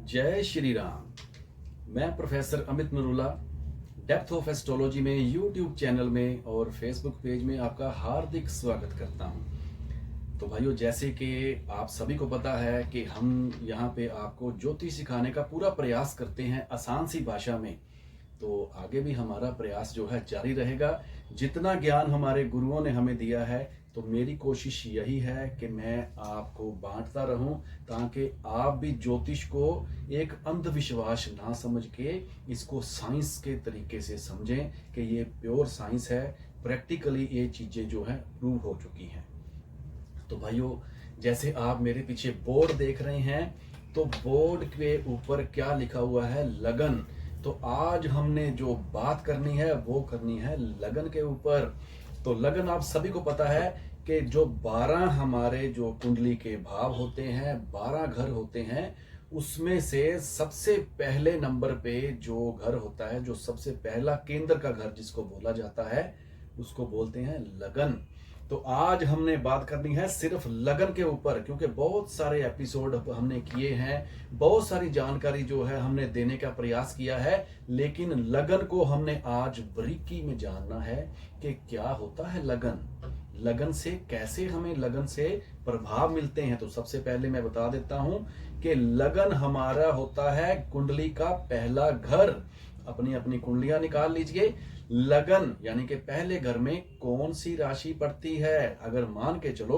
जय श्री राम। मैं professor Amit Narula depth of astrology में यूट्यूब चैनल में और फेसबुक पेज में आपका हार्दिक स्वागत करता हूं। तो भाइयों, जैसे कि आप सभी को पता है कि हम यहाँ पे आपको ज्योतिष सिखाने का पूरा प्रयास करते हैं आसान सी भाषा में। तो आगे भी हमारा प्रयास जो है जारी रहेगा। जितना ज्ञान हमारे गुरुओं ने हमें दिया है, तो मेरी कोशिश यही है कि मैं आपको बांटता रहूं, ताकि आप भी ज्योतिष को एक अंधविश्वास ना समझ के इसको साइंस के तरीके से समझें कि ये प्योर साइंस है। प्रैक्टिकली ये चीज़ें जो है प्रूव हो चुकी हैं। तो भाइयों, जैसे आप मेरे पीछे बोर्ड देख रहे हैं, तो बोर्ड के ऊपर क्या लिखा हुआ है? लगन। तो आज हमने जो बात करनी है वो करनी है लगन के ऊपर। तो लगन आप सभी को पता है कि जो 12 हमारे जो कुंडली के भाव होते हैं, 12 घर होते हैं, उसमें से सबसे पहले नंबर पे जो घर होता है, जो सबसे पहला केंद्र का घर जिसको बोला जाता है, उसको बोलते हैं लगन। तो आज हमने बात करनी है सिर्फ लगन के ऊपर, क्योंकि बहुत सारे एपिसोड हमने किए हैं, बहुत सारी जानकारी जो है हमने देने का प्रयास किया है, लेकिन लगन को हमने आज बारीकी में जानना है कि क्या होता है लगन, लगन से कैसे हमें लगन से प्रभाव मिलते हैं। तो सबसे पहले मैं बता देता हूं कि लगन हमारा होता है कुंडली का पहला घर। अपनी अपनी कुंडलियां निकाल लीजिए। लगन यानी कि पहले घर में कौन सी राशि पड़ती है? अगर मान के चलो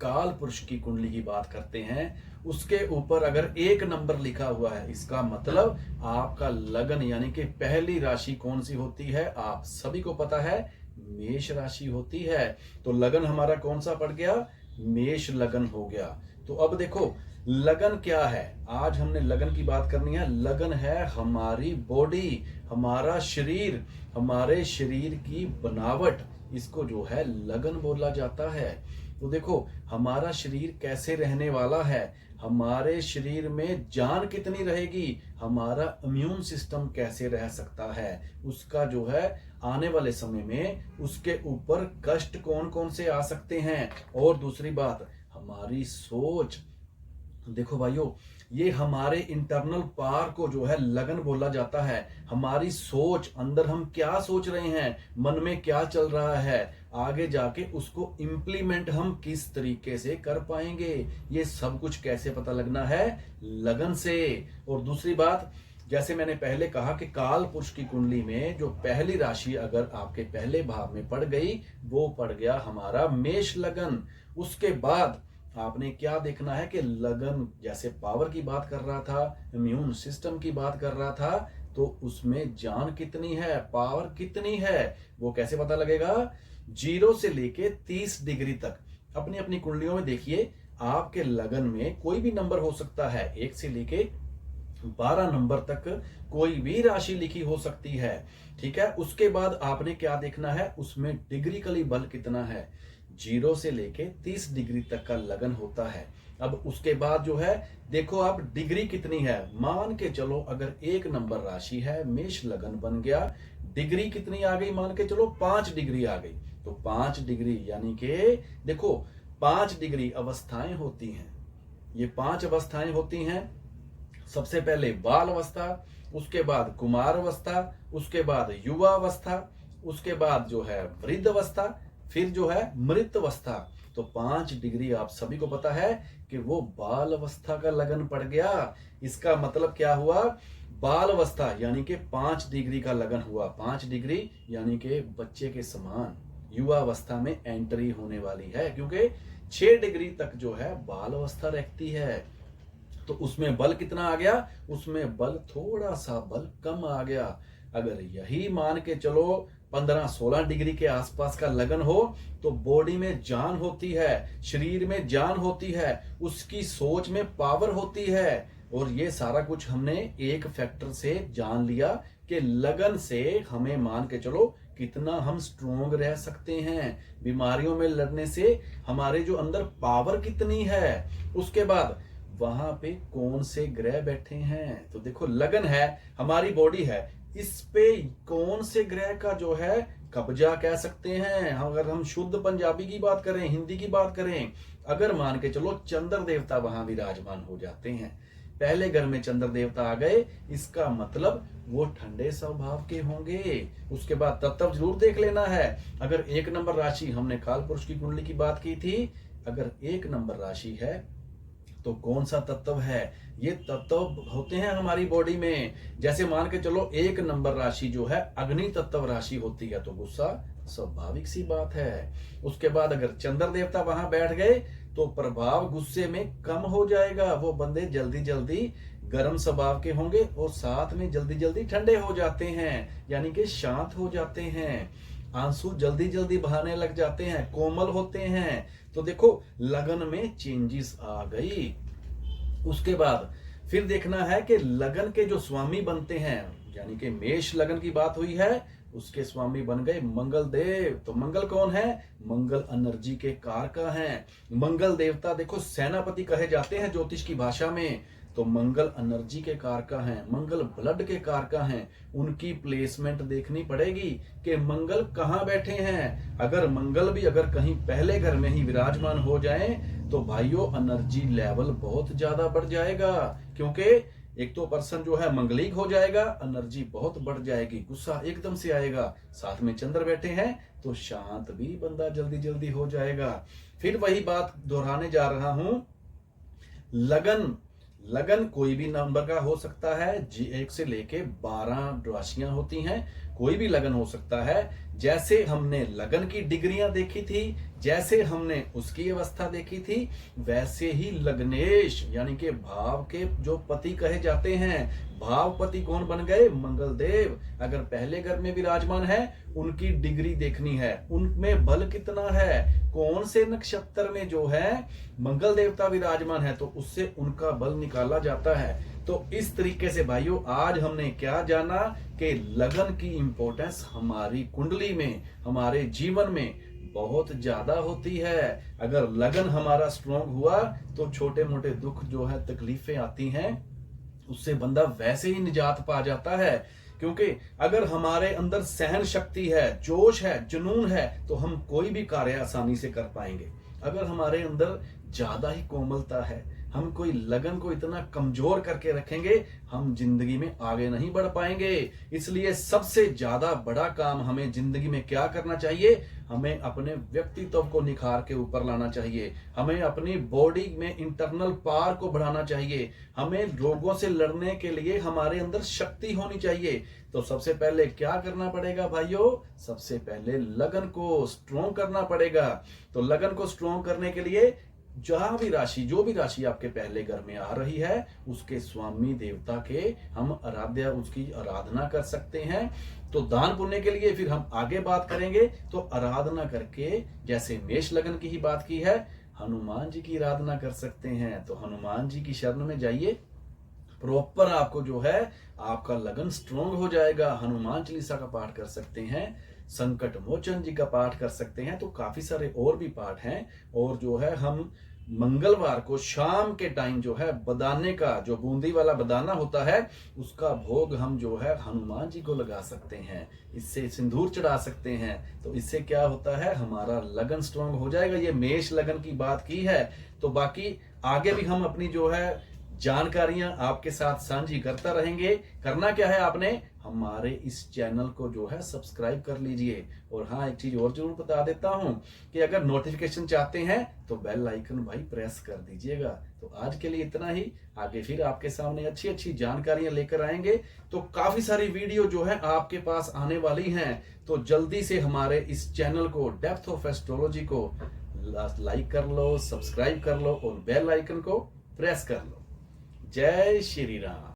काल पुरुष की कुंडली की बात करते हैं, उसके ऊपर अगर 1 नंबर लिखा हुआ है, इसका मतलब आपका लगन यानी कि पहली राशि कौन सी होती है? आप सभी को पता है, मेष राशि होती है। तो लगन हमारा कौन सा पड़ गया? मेष लगन हो गया। तो अब देखो लगन क्या है। आज हमने लगन की बात करनी है। लगन है हमारी बॉडी, हमारा शरीर, हमारे शरीर की बनावट, इसको जो है लगन बोला जाता है। तो देखो हमारा शरीर कैसे रहने वाला है, हमारे शरीर में जान कितनी रहेगी, हमारा इम्यून सिस्टम कैसे रह सकता है, उसका जो है आने वाले समय में उसके ऊपर कष्ट कौन कौन से आ सकते हैं। और दूसरी बात, हमारी सोच। देखो भाइयों, ये हमारे इंटरनल पावर को जो है लगन बोला जाता है। हमारी सोच, अंदर हम क्या सोच रहे हैं, मन में क्या चल रहा है, आगे जाके उसको इम्प्लीमेंट हम किस तरीके से कर पाएंगे, ये सब कुछ कैसे पता लगना है? लगन से। और दूसरी बात, जैसे मैंने पहले कहा कि काल पुरुष की कुंडली में जो पहली राशि अगर आपके पहले भाव में पड़ गई, वो पड़ गया हमारा मेष लगन। उसके बाद आपने क्या देखना है कि लगन जैसे पावर की बात कर रहा था, इम्यून सिस्टम की बात कर रहा था, तो उसमें जान कितनी है, पावर कितनी है, वो कैसे पता लगेगा? 0 से लेके 30 डिग्री तक अपनी अपनी कुंडलियों में देखिए। आपके लगन में कोई भी नंबर हो सकता है, 1 से लेके 12 नंबर तक कोई भी राशि लिखी हो सकती है। ठीक है। उसके बाद आपने क्या देखना है, उसमें डिग्रिकली बल कितना है। 0 से लेके 30 डिग्री तक का लगन होता है। अब उसके बाद जो है, देखो आप डिग्री कितनी है। मान के चलो अगर 1 नंबर राशि है, मेष लगन बन गया, डिग्री कितनी आ गई? मान के चलो 5 डिग्री आ गई। तो 5 डिग्री यानी कि देखो 5 डिग्री अवस्थाएं होती हैं। ये 5 अवस्थाएं होती हैं। सबसे पहले बाल अवस्था, उसके बाद कुमार अवस्था, उसके बाद युवा अवस्था, उसके बाद जो है वृद्ध अवस्था, फिर जो है मृत अवस्था। तो 5 डिग्री आप सभी को पता है कि वो बाल अवस्था का लगन पड़ गया। इसका मतलब क्या हुआ? बाल अवस्था यानी कि 5 डिग्री का लगन हुआ। 5 डिग्री यानी कि बच्चे के समान युवा अवस्था में एंट्री होने वाली है, क्योंकि 6 डिग्री तक जो है बाल अवस्था रहती है। तो उसमें बल कितना आ गया? उसमें बल थोड़ा सा बल कम आ गया। अगर यही मान के चलो 15-16 डिग्री के आसपास का लगन हो, तो बॉडी में जान होती है, शरीर में जान होती है, उसकी सोच में पावर होती है। और ये सारा कुछ हमने एक फैक्टर से जान लिया कि लगन से हमें मान के चलो कितना हम स्ट्रोंग रह सकते हैं, बीमारियों में लड़ने से हमारे जो अंदर पावर कितनी है। उसके बाद वहां पे कौन से ग्रह बैठे हैं। तो देखो लगन है, हमारी बॉडी है, इस पे कौन से ग्रह का जो है कब्जा कह सकते हैं। अगर हम शुद्ध पंजाबी की बात करें, हिंदी की बात करें, अगर मान के चलो चंद्र देवता वहां विराजमान हो जाते हैं, पहले घर में चंद्र देवता आ गए, इसका मतलब वो ठंडे स्वभाव के होंगे। उसके बाद तत्व जरूर देख लेना है। अगर 1 नंबर राशि, हमने काल पुरुष की कुंडली की बात की थी, अगर 1 नंबर राशि है तो कौन सा तत्व है? ये तत्व होते हैं हमारी बॉडी में। जैसे मान के चलो 1 नंबर राशि जो है अग्नि तत्व राशि होती है, तो गुस्सा स्वाभाविक सी बात है। उसके बाद अगर चंद्र देवता वहां बैठ गए तो प्रभाव गुस्से में कम हो जाएगा। वो बंदे जल्दी जल्दी गर्म स्वभाव के होंगे और साथ में जल्दी जल्दी ठंडे हो जाते हैं, यानी कि शांत हो जाते हैं। आंसू जल्दी जल्दी बहाने लग जाते हैं, कोमल होते हैं। तो देखो लगन में चेंजेस आ गई। उसके बाद फिर देखना है कि लगन के जो स्वामी बनते हैं, यानी कि मेष लगन की बात हुई है, उसके स्वामी बन गए मंगल देव। तो मंगल कौन है? मंगल एनर्जी के कारक हैं। मंगल देवता देखो सेनापति कहे जाते हैं ज्योतिष की भाषा में। तो मंगल एनर्जी के कारक हैं, मंगल ब्लड के कारक हैं। उनकी प्लेसमेंट देखनी पड़ेगी कि मंगल कहाँ बैठे हैं। अगर मंगल भी अगर कहीं पहले घर में ही विराजमान हो जाए तो भाइयों एनर्जी लेवल बहुत ज्यादा बढ़ जाएगा, क्योंकि एक तो पर्सन जो है मंगलिक हो जाएगा, एनर्जी बहुत बढ़ जाएगी, गुस्सा एकदम से आएगा। साथ में चंद्र बैठे हैं तो शांत भी बंदा जल्दी जल्दी हो जाएगा। फिर वही बात दोहराने जा रहा हूं, लगन कोई भी नंबर का हो सकता है। 1 से लेके 12 राशियां होती हैं, कोई भी लगन हो सकता है। जैसे हमने लगन की डिग्रियां देखी थी, जैसे हमने उसकी अवस्था देखी थी, वैसे ही लग्नेश यानी कि भाव के जो पति कहे जाते हैं, भावपति कौन बन गए? मंगल देव। अगर पहले घर में विराजमान है, उनकी डिग्री देखनी है, उनमें बल कितना है, कौन से नक्षत्र में जो है मंगल देवता विराजमान है, तो उससे उनका बल निकाला जाता है। तो इस तरीके से भाइयों आज हमने क्या जाना कि लगन की इंपॉर्टेंस हमारी कुंडली में, हमारे जीवन में बहुत ज्यादा होती है। अगर लगन हमारा स्ट्रॉन्ग हुआ तो छोटे मोटे दुख जो है, तकलीफें आती हैं, उससे बंदा वैसे ही निजात पा जाता है। क्योंकि अगर हमारे अंदर सहन शक्ति है, जोश है, जुनून है, तो हम कोई भी कार्य आसानी से कर पाएंगे। अगर हमारे अंदर ज्यादा ही कोमलता है, हम कोई लगन को इतना कमजोर करके रखेंगे, हम जिंदगी में आगे नहीं बढ़ पाएंगे। इसलिए सबसे ज्यादा बड़ा काम हमें जिंदगी में क्या करना चाहिए? हमें अपने व्यक्तित्व को निखार के ऊपर लाना चाहिए, हमें अपनी बॉडी में इंटरनल पावर को बढ़ाना चाहिए, हमें रोगों से लड़ने के लिए हमारे अंदर शक्ति होनी चाहिए। तो सबसे पहले क्या करना पड़ेगा भाइयों? सबसे पहले लगन को स्ट्रॉन्ग करना पड़ेगा। तो लगन को स्ट्रॉन्ग करने के लिए जहां भी राशि, जो भी राशि आपके पहले घर में आ रही है, उसके स्वामी देवता के हम आराध्या, उसकी आराधना कर सकते हैं। तो दान पुण्य के लिए फिर हम आगे बात करेंगे। तो आराधना करके, जैसे मेष लगन की ही बात की है, हनुमान जी की आराधना कर सकते हैं। तो हनुमान जी की शरण में जाइए, प्रॉपर आपको जो है आपका लगन स्ट्रॉन्ग हो जाएगा। हनुमान चालीसा का पाठ कर सकते हैं, संकट मोचन जी का पाठ कर सकते हैं। तो काफी सारे और भी पाठ हैं। और जो है हम मंगलवार को शाम के टाइम जो है बदाने का, जो बूंदी वाला बदाना होता है, उसका भोग हम जो है हनुमान जी को लगा सकते हैं, इससे सिंदूर चढ़ा सकते हैं। तो इससे क्या होता है? हमारा लगन स्ट्रॉन्ग हो जाएगा। ये मेष लगन की बात की है। तो बाकी आगे भी हम अपनी जो है जानकारियां आपके साथ साझी करता रहेंगे। करना क्या है आपने? हमारे इस चैनल को जो है सब्सक्राइब कर लीजिए। और हाँ, एक चीज और जरूर बता देता हूं कि अगर नोटिफिकेशन चाहते हैं तो बेल आइकन भाई प्रेस कर दीजिएगा। तो आज के लिए इतना ही। आगे फिर आपके सामने अच्छी अच्छी जानकारियां लेकर आएंगे। तो काफी सारी वीडियो जो है आपके पास आने वाली हैं। तो जल्दी से हमारे इस चैनल को, डेप्थ ऑफ एस्ट्रोलॉजी को लाइक कर लो, सब्सक्राइब कर लो और बेल आइकन को प्रेस कर लो। जय श्री राम।